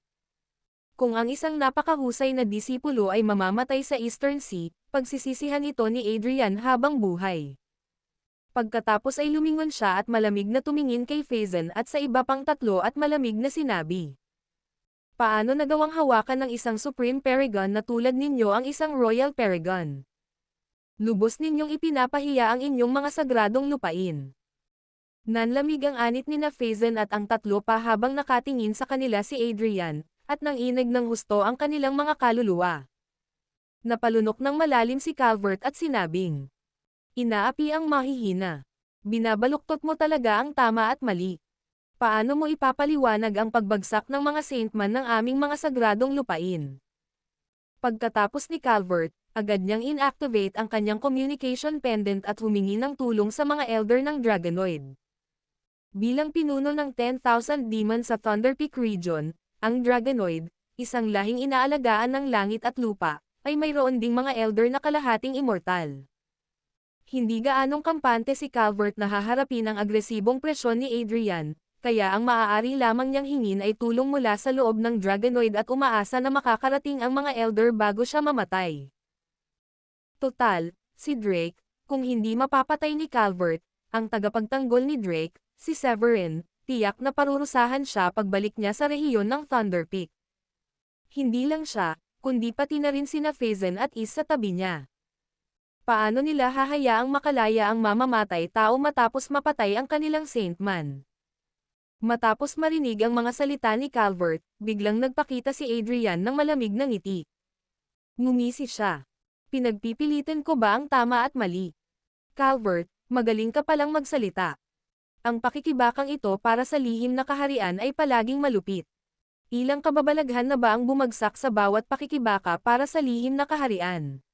Kung ang isang napakahusay na disipulo ay mamamatay sa Eastern Sea, pagsisisihan ito ni Adrian habang buhay. Pagkatapos ay lumingon siya at malamig na tumingin kay Faison at sa iba pang tatlo at malamig na sinabi. Paano nagawang hawakan ng isang Supreme Paragon na tulad ninyo ang isang Royal Paragon? Lubos ninyong ipinapahiya ang inyong mga sagradong lupain. Nanlamig ang anit ni na Faison at ang tatlo pa habang nakatingin sa kanila si Adrian, at nanginig ng husto ang kanilang mga kaluluwa. Napalunok ng malalim si Calvert at sinabing, inaapi ang mahihina. Binabaluktot mo talaga ang tama at mali. Paano mo ipapaliwanag ang pagbagsak ng mga saintman ng aming mga sagradong lupain? Pagkatapos ni Calvert, agad niyang inactivate ang kanyang communication pendant at humingi ng tulong sa mga elder ng Dragonoid. Bilang pinuno ng 10,000 demons sa Thunder Peak region, ang Dragonoid, isang lahing inaalagaan ng langit at lupa, ay mayroon ding mga elder na kalahating immortal. Hindi gaanong kampante si Calvert na haharapin ang agresibong presyon ni Adrian, kaya ang maaari lamang niyang hingin ay tulong mula sa loob ng Dragonoid at umaasa na makakarating ang mga elder bago siya mamatay. Total, si Drake, kung hindi mapapatay ni Calvert, ang tagapagtanggol ni Drake, si Severin, tiyak na parurusahan siya pagbalik niya sa rehiyon ng Thunder Peak. Hindi lang siya, kundi pati na rin sina Faison at Is sa tabi niya. Paano nila hahayaang makalaya ang mamamatay tao matapos mapatay ang kanilang saintman? Matapos marinig ang mga salita ni Calvert, biglang nagpakita si Adrian ng malamig na ngiti. Ngumisi siya. Pinagpipilitan ko ba ang tama at mali? Calvert, magaling ka palang magsalita. Ang pakikibakang ito para sa lihim na kaharian ay palaging malupit. Ilang kababalaghan na ba ang bumagsak sa bawat pakikibaka para sa lihim na kaharian?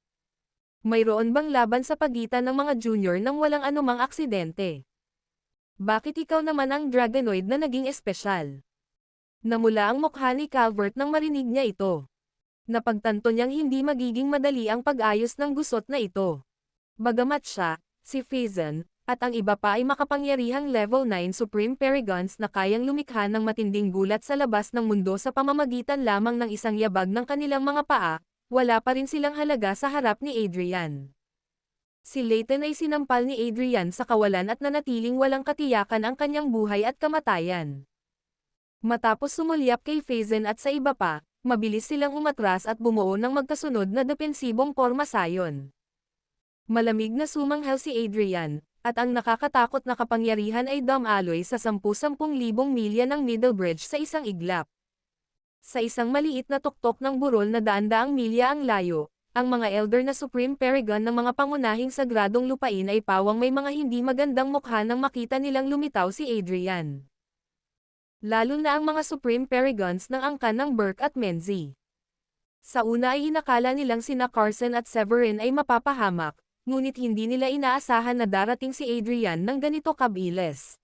Mayroon bang laban sa pagitan ng mga junior nang walang anumang aksidente? Bakit ikaw naman ang Dragonoid na naging espesyal? Namula ang mukha ni Calvert nang marinig niya ito. Napagtanto niyang hindi magiging madali ang pag-ayos ng gusot na ito. Bagamat siya, si Faison, at ang iba pa ay makapangyarihang level 9 Supreme Paragons na kayang lumikha ng matinding gulat sa labas ng mundo sa pamamagitan lamang ng isang yabag ng kanilang mga paa, wala pa rin silang halaga sa harap ni Adrian. Si Layton ay sinampal ni Adrian sa kawalan at nanatiling walang katiyakan ang kanyang buhay at kamatayan. Matapos sumulyap kay Faison at sa iba pa, mabilis silang umatras at bumuo ng magkasunod na depensibong pormasayon. Malamig na sumanghel si Adrian, at ang nakakatakot na kapangyarihan ay dumaloy sa 10,000 milya ng Middle Bridge sa isang iglap. Sa isang maliit na tuktok ng burol na daan-daang milya ang layo, ang mga elder na Supreme Paragon ng mga pangunahing sagradong lupain ay pawang may mga hindi magandang mukha nang makita nilang lumitaw si Adrian. Lalo na ang mga Supreme Paragons ng angkan ng Burke at Menzie. Sa una ay inakala nilang sina Carson at Severin ay mapapahamak, ngunit hindi nila inaasahan na darating si Adrian ng ganito kabilis.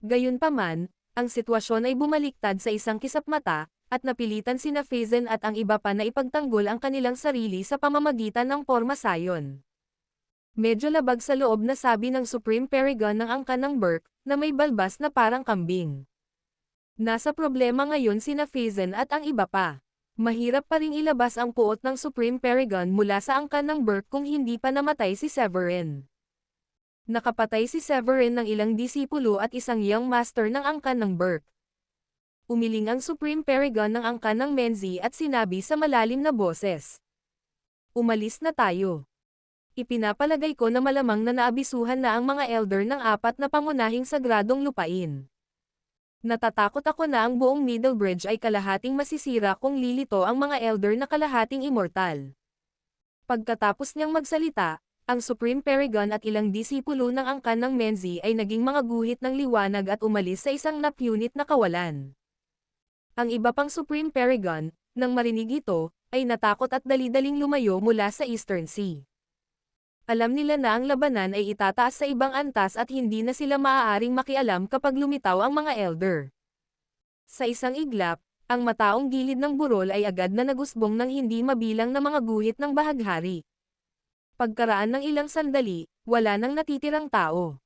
Gayunpaman, ang sitwasyon ay bumaliktad sa isang kisapmata, at napilitan sina Faison at ang iba pa na ipagtanggol ang kanilang sarili sa pamamagitan ng pormasayon. Medyo labag sa loob na sabi ng Supreme Paragon ng angkan ng Burke, na may balbas na parang kambing. Nasa problema ngayon sina Faison at ang iba pa. Mahirap pa ring ilabas ang puot ng Supreme Paragon mula sa angkan ng Burke kung hindi pa namatay si Severin. Nakapatay si Severin ng ilang disipulo at isang young master ng angkan ng Burke. Umiling ang Supreme Paragon ng angkan ng Menzi at sinabi sa malalim na boses. Umalis na tayo. Ipinapalagay ko na malamang na naabisuhan na ang mga elder ng 4 na pangunahing sagradong lupain. Natatakot ako na ang buong Middlebridge ay kalahating masisira kung lilito ang mga elder na kalahating immortal. Pagkatapos niyang magsalita, ang Supreme Paragon at ilang disipulo ng angkan ng Menzi ay naging mga guhit ng liwanag at umalis sa isang napunit na kawalan. Ang iba pang Supreme Paragon, nang marinig ito, ay natakot at dali-daling lumayo mula sa Eastern Sea. Alam nila na ang labanan ay itataas sa ibang antas at hindi na sila maaaring makialam kapag lumitaw ang mga elder. Sa isang iglap, ang mataong gilid ng burol ay agad na nagusbong ng hindi mabilang na mga guhit ng bahaghari. Pagkaraan ng ilang sandali, wala nang natitirang tao.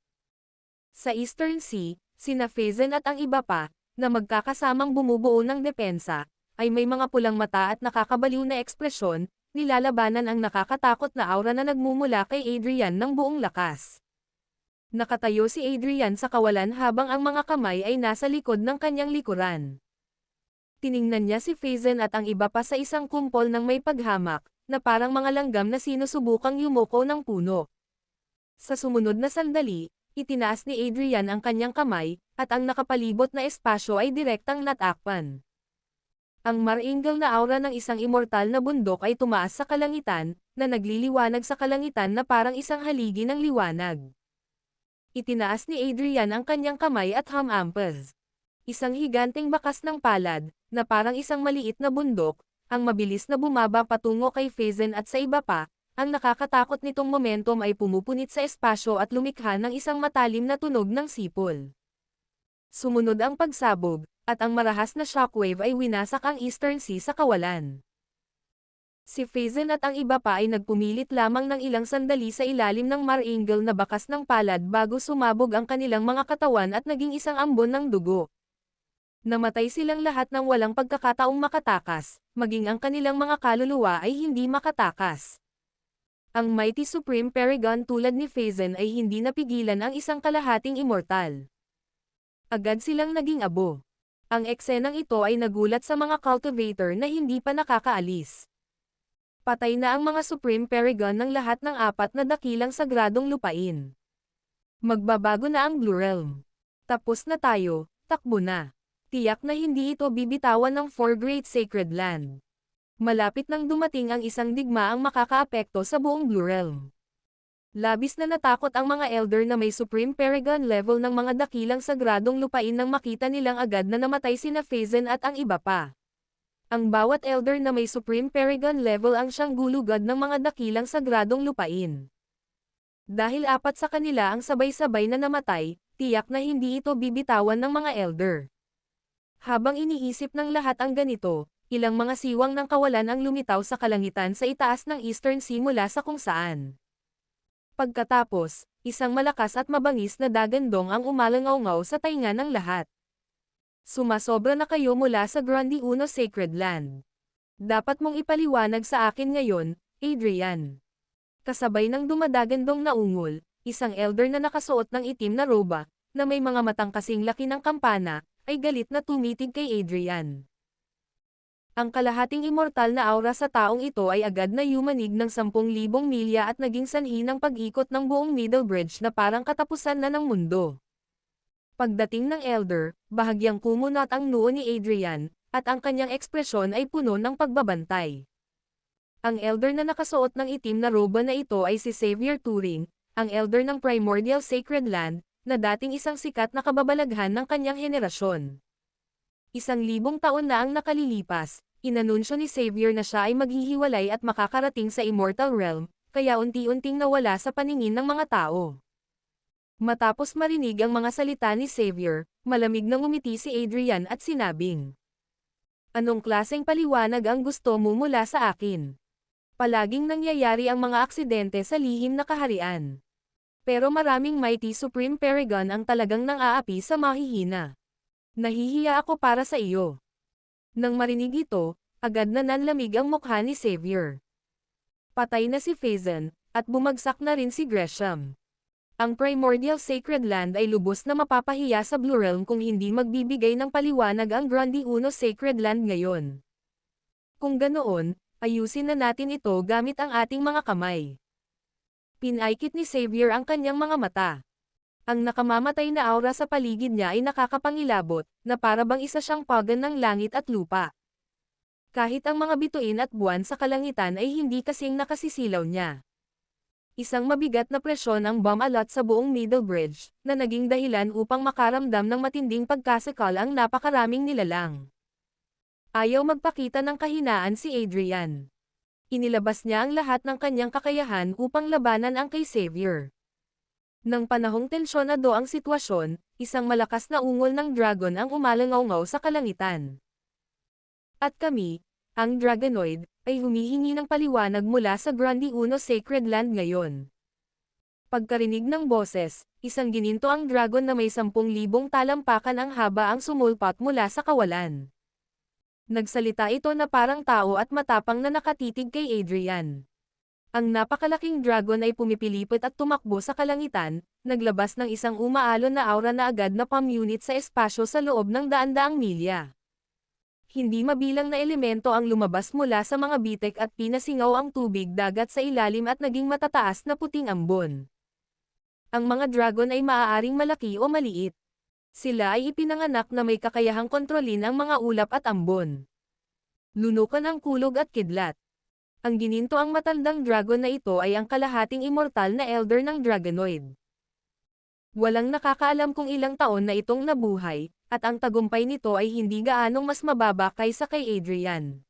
Sa Eastern Sea, sina Faison at ang iba pa, na magkakasamang bumubuo ng depensa, ay may mga pulang mata at nakakabaliw na ekspresyon, nilalabanan ang nakakatakot na aura na nagmumula kay Adrian ng buong lakas. Nakatayo si Adrian sa kawalan habang ang mga kamay ay nasa likod ng kanyang likuran. Tiningnan niya si Faison at ang iba pa sa isang kumpol ng may paghamak, na parang mga langgam na sinusubukang yumuko ng puno. Sa sumunod na sandali, itinaas ni Adrian ang kanyang kamay, at ang nakapalibot na espasyo ay direktang natakpan. Ang maringal na aura ng isang immortal na bundok ay tumaas sa kalangitan, na nagliliwanag sa kalangitan na parang isang haligi ng liwanag. Itinaas ni Adrian ang kanyang kamay at humampaz. Isang higanteng bakas ng palad, na parang isang maliit na bundok, ang mabilis na bumaba patungo kay Faison at sa iba pa. Ang nakakatakot nitong momentum ay pumupunit sa espasyo at lumikha ng isang matalim na tunog ng sipol. Sumunod ang pagsabog, at ang marahas na shockwave ay winasak ang Eastern Sea sa kawalan. Si Faison at ang iba pa ay nagpumilit lamang ng ilang sandali sa ilalim ng maringal na bakas ng palad bago sumabog ang kanilang mga katawan at naging isang ambon ng dugo. Namatay silang lahat ng walang pagkakataong makatakas, maging ang kanilang mga kaluluwa ay hindi makatakas. Ang mighty Supreme Paragon tulad ni Faison ay hindi napigilan ang isang kalahating immortal. Agad silang naging abo. Ang eksenang ito ay nagulat sa mga cultivator na hindi pa nakakaalis. Patay na ang mga Supreme Paragon ng lahat ng 4 na dakilang sagradong lupain. Magbabago na ang Blue Realm. Tapos na tayo, takbo na. Tiyak na hindi ito bibitawan ng 4 Great Sacred Land. Malapit nang dumating ang isang digmaang makakaapekto sa buong Blue Realm. Labis na natakot ang mga elder na may Supreme Paragon level ng mga dakilang sagradong lupain nang makita nilang agad na namatay sina Faison at ang iba pa. Ang bawat elder na may Supreme Paragon level ang siyang gulugad ng mga dakilang sagradong lupain. Dahil 4 sa kanila ang sabay-sabay na namatay, tiyak na hindi ito bibitawan ng mga elder. Habang iniisip ng lahat ang ganito, ilang mga siwang ng kawalan ang lumitaw sa kalangitan sa itaas ng Eastern Sea mula sa kung saan. Pagkatapos, isang malakas at mabangis na dagandong ang umalangaw-ngaw sa tainga ng lahat. Sumasobra na kayo mula sa Grandi Uno Sacred Land. Dapat mong ipaliwanag sa akin ngayon, Adrian. Kasabay ng dumadagandong na ungol, isang elder na nakasuot ng itim na roba, na may mga matang kasing laki ng kampana, ay galit na tumitig kay Adrian. Ang kalahating immortal na aura sa taong ito ay agad na yumanig ng 10,000 milya at naging sanhi ng pag-ikot ng buong Middlebridge na parang katapusan na ng mundo. Pagdating ng elder, bahagyang kumunat ang noo ni Adrian, at ang kanyang ekspresyon ay puno ng pagbabantay. Ang elder na nakasuot ng itim na roba na ito ay si Xavier Turing, ang elder ng Primordial Sacred Land, na dating isang sikat na kababalaghan ng kanyang henerasyon. 1,000 taon na ang nakalilipas, inanunsyo ni Xavier na siya ay maghihiwalay at makakarating sa Immortal Realm, kaya unti-unting nawala sa paningin ng mga tao. Matapos marinig ang mga salita ni Xavier, malamig na ngumiti si Adrian at sinabing, "Anong klaseng paliwanag ang gusto mo mula sa akin? Palaging nangyayari ang mga aksidente sa lihim na kaharian. Pero maraming mighty Supreme Paragon ang talagang nang-aapi sa mahihina. Nahihiya ako para sa iyo." Nang marinig ito, Agad na nanlamig ang mukha ni Xavier. Patay na si Phazon, at bumagsak na rin si Gresham. Ang Primordial Sacred Land ay lubos na mapapahiya sa Blue Realm kung hindi magbibigay ng paliwanag ang Grundy Uno Sacred Land ngayon. Kung ganoon, ayusin na natin ito gamit ang ating mga kamay. Pinaikit ni Xavier ang kanyang mga mata. Ang nakamamatay na aura sa paligid niya ay nakakapangilabot, na para bang isa siyang pagan ng langit at lupa. Kahit ang mga bituin at buwan sa kalangitan ay hindi kasing nakasisilaw niya. Isang mabigat na presyon ang bumalot sa buong Middle Bridge, na naging dahilan upang makaramdam ng matinding pagkasakal ang napakaraming nilalang. Ayaw magpakita ng kahinaan si Adrian. Inilabas niya ang lahat ng kanyang kakayahan upang labanan ang kay Xavier. Nang panahong tensyonado ang sitwasyon, isang malakas na ungol ng dragon ang umalangaw-ngaw sa kalangitan. At kami, ang Dragonoid, ay humihingi ng paliwanag mula sa Grundy Uno Sacred Land ngayon. Pagkarinig ng boses, isang gininto ang dragon na may 10,000 talampakan ang haba ang sumulpot mula sa kawalan. Nagsalita ito na parang tao at matapang na nakatitig kay Adrian. Ang napakalaking dragon ay pumipilipit at tumakbo sa kalangitan, naglabas ng isang umaalon na aura na agad na pamunit sa espasyo sa loob ng daan-daang milya. Hindi mabilang na elemento ang lumabas mula sa mga bitek at pinasingaw ang tubig dagat sa ilalim at naging matataas na puting ambon. Ang mga dragon ay maaaring malaki o maliit. Sila ay ipinanganak na may kakayahang kontrolin ang mga ulap at ambon. Lunukan ang kulog at kidlat. Ang gininto ang matandang dragon na ito ay ang kalahating immortal na elder ng Dragonoid. Walang nakakaalam kung ilang taon na itong nabuhay, at ang tagumpay nito ay hindi gaanong mas mababa kaysa kay Adrian.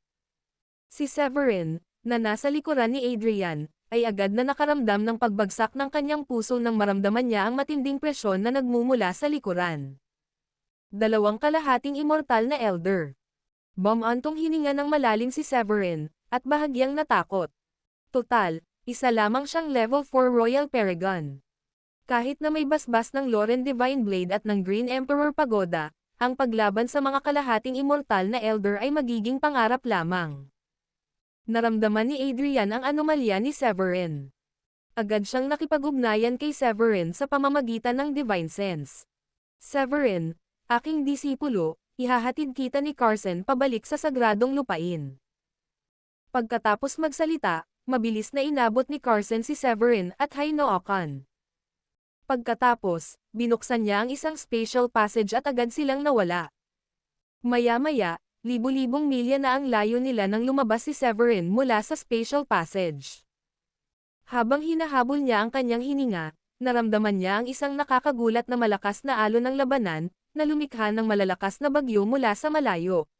Si Severin, na nasa likuran ni Adrian, ay agad na nakaramdam ng pagbagsak ng kanyang puso nang maramdaman niya ang matinding presyon na nagmumula sa likuran. Dalawang kalahating immortal na elder. Bumantong hininga ng malalim si Severin, at bahagyang natakot. Total, isa lamang siyang level 4 Royal Paragon. Kahit na may basbas ng Loren Divine Blade at ng Green Emperor Pagoda, ang paglaban sa mga kalahating immortal na elder ay magiging pangarap lamang. Naramdaman ni Adrian ang anomalya ni Severin. Agad siyang nakipag-ugnayan kay Severin sa pamamagitan ng Divine Sense. Severin, aking disipulo, ihahatid kita ni Carson pabalik sa sagradong lupain. Pagkatapos magsalita, mabilis na inabot ni Carson si Severin at Hainookan. Pagkatapos, binuksan niya ang isang spatial passage at agad silang nawala. Maya-maya, libu-libong milya na ang layo nila nang lumabas si Severin mula sa spatial passage. Habang hinahabol niya ang kanyang hininga, naramdaman niya ang isang nakakagulat na malakas na alon ng labanan, na lumikha ng malalakas na bagyo mula sa malayo.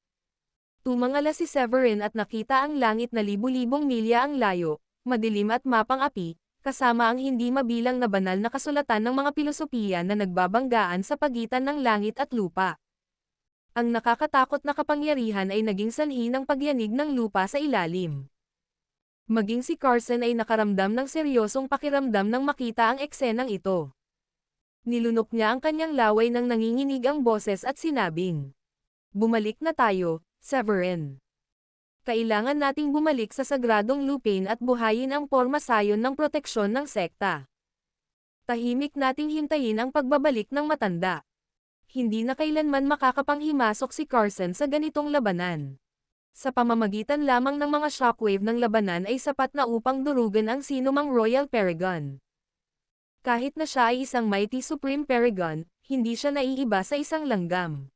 Tumangala si Severin at nakita ang langit na libu-libong milya ang layo, madilim at mapang-api, kasama ang hindi mabilang na banal na kasulatan ng mga pilosopiya na nagbabanggaan sa pagitan ng langit at lupa. Ang nakakatakot na kapangyarihan ay naging sanhi ng pagyanig ng lupa sa ilalim. Maging si Carson ay nakaramdam ng seryosong pakiramdam nang makita ang eksenang ito. Nilunok niya ang kanyang laway nang nanginginig ang boses at sinabing, "Bumalik na tayo, Severin. Kailangan nating bumalik sa sagradong lupain at buhayin ang porma sayon ng proteksyon ng sekta. Tahimik nating hintayin ang pagbabalik ng matanda." Hindi na kailanman makakapanghimasok si Carson sa ganitong labanan. Sa pamamagitan lamang ng mga shockwave ng labanan ay sapat na upang durugan ang sinumang Royal Paragon. Kahit na siya ay isang mighty Supreme Paragon, hindi siya naiiba sa isang langgam.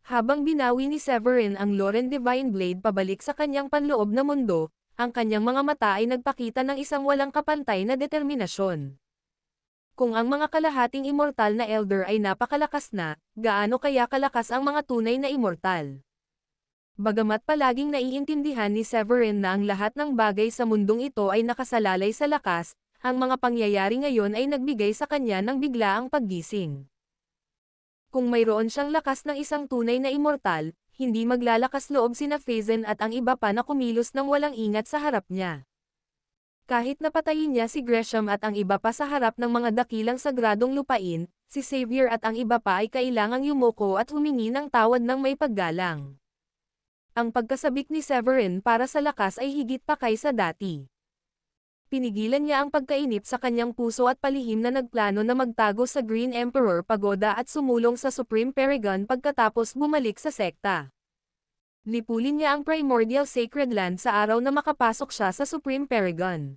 Habang binawi ni Severin ang Loren Divine Blade pabalik sa kanyang panloob na mundo, ang kanyang mga mata ay nagpakita ng isang walang kapantay na determinasyon. Kung ang mga kalahating immortal na elder ay napakalakas na, gaano kaya kalakas ang mga tunay na immortal? Bagamat palaging naiintindihan ni Severin na ang lahat ng bagay sa mundong ito ay nakasalalay sa lakas, ang mga pangyayari ngayon ay nagbigay sa kanya ng biglaang paggising. Kung mayroon siyang lakas ng isang tunay na immortal, hindi maglalakas loob sina Phazon at ang iba pa na kumilos ng walang ingat sa harap niya. Kahit napatayin niya si Gresham at ang iba pa sa harap ng mga dakilang sagradong lupain, si Xavier at ang iba pa ay kailangang yumuko at humingi ng tawad ng may paggalang. Ang pagkasabik ni Severin para sa lakas ay higit pa kaysa dati. Pinigilan niya ang pagkainip sa kanyang puso at palihim na nagplano na magtago sa Green Emperor Pagoda at sumulong sa Supreme Paragon pagkatapos bumalik sa sekta. Lipulin niya ang Primordial Sacred Land sa araw na makapasok siya sa Supreme Paragon.